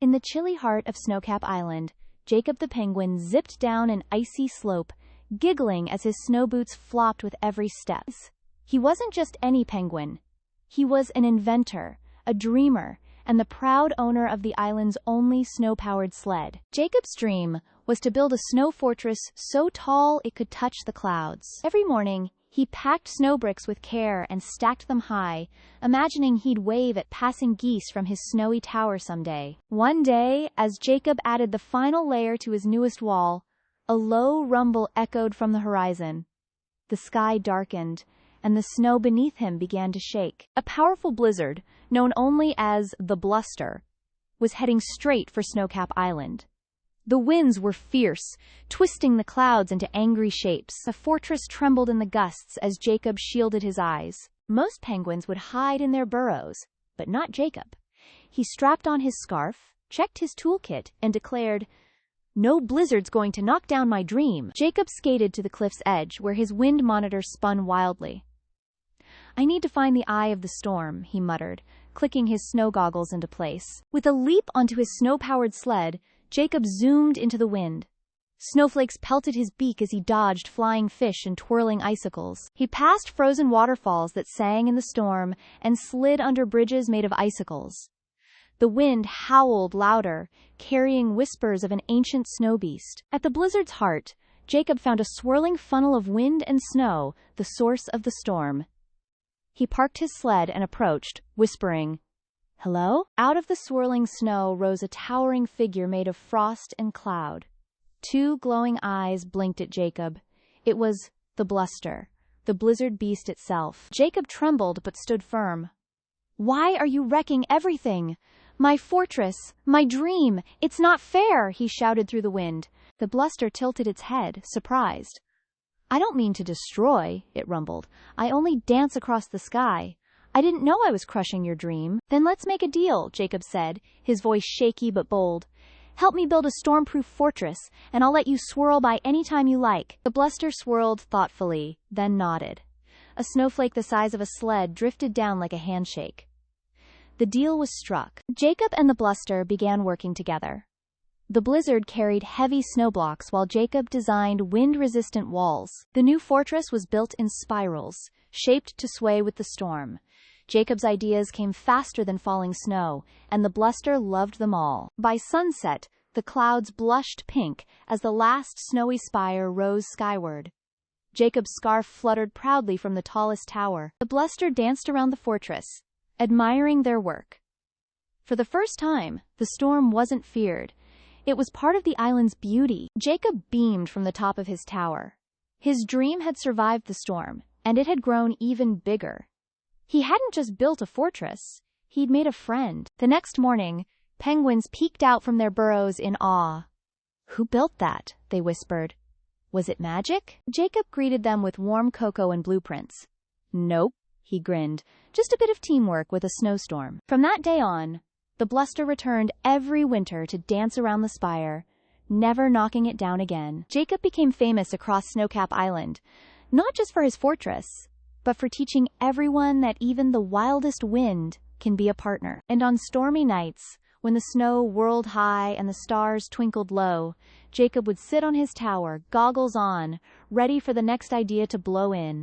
In the chilly heart of Snowcap Island, Jacob the penguin zipped down an icy slope, giggling as his snow boots flopped with every step. He wasn't just any penguin. He was an inventor, a dreamer, and the proud owner of the island's only snow-powered sled. Jacob's dream was to build a snow fortress so tall it could touch the clouds. Every morning, he packed snow bricks with care and stacked them high, imagining he'd wave at passing geese from his snowy tower someday. One day, as Jacob added the final layer to his newest wall, a low rumble echoed from the horizon. The sky darkened, and the snow beneath him began to shake. A powerful blizzard, known only as the Blustery, was heading straight for Snowcap Island. The winds were fierce, twisting the clouds into angry shapes. The fortress trembled in the gusts as Jacob shielded his eyes. Most penguins would hide in their burrows, but not Jacob. He strapped on his scarf, checked his toolkit, and declared, "No blizzard's going to knock down my dream." Jacob skated to the cliff's edge, where his wind monitor spun wildly. "I need to find the eye of the storm," he muttered, clicking his snow goggles into place. With a leap onto his snow-powered sled, Jacob zoomed into the wind. Snowflakes pelted his beak as he dodged flying fish and twirling icicles. He passed frozen waterfalls that sang in the storm and slid under bridges made of icicles. The wind howled louder, carrying whispers of an ancient snow beast. At the blizzard's heart, Jacob found a swirling funnel of wind and snow, the source of the storm. He parked his sled and approached, whispering, "Hello?" Out of the swirling snow rose a towering figure made of frost and cloud. Two glowing eyes blinked at Jacob. It was the Blustery, the blizzard beast itself. Jacob trembled but stood firm. "Why are you wrecking everything? My fortress, my dream, it's not fair," he shouted through the wind. The Blustery tilted its head, surprised. "I don't mean to destroy," it rumbled. "I only dance across the sky. I didn't know I was crushing your dream." "Then let's make a deal," Jacob said, his voice shaky but bold. "Help me build a storm-proof fortress, and I'll let you swirl by any time you like." The Blustery swirled thoughtfully, then nodded. A snowflake the size of a sled drifted down like a handshake. The deal was struck. Jacob and the Blustery began working together. The blizzard carried heavy snow blocks while Jacob designed wind-resistant walls. The new fortress was built in spirals, shaped to sway with the storm. Jacob's ideas came faster than falling snow, and the Blustery loved them all. By sunset, the clouds blushed pink as the last snowy spire rose skyward. Jacob's scarf fluttered proudly from the tallest tower. The Blustery danced around the fortress, admiring their work. For the first time, the storm wasn't feared. It was part of the island's beauty. Jacob beamed from the top of his tower. His dream had survived the storm, and it had grown even bigger. He hadn't just built a fortress, he'd made a friend. The next morning, penguins peeked out from their burrows in awe. "Who built that?" they whispered. "Was it magic?" Jacob greeted them with warm cocoa and blueprints. "Nope," he grinned, "just a bit of teamwork with a snowstorm." From that day on, the Blustery returned every winter to dance around the spire, never knocking it down again. Jacob became famous across Snowcap Island, not just for his fortress, but for teaching everyone that even the wildest wind can be a partner. And on stormy nights, when the snow whirled high and the stars twinkled low, Jacob would sit on his tower, goggles on, ready for the next idea to blow in.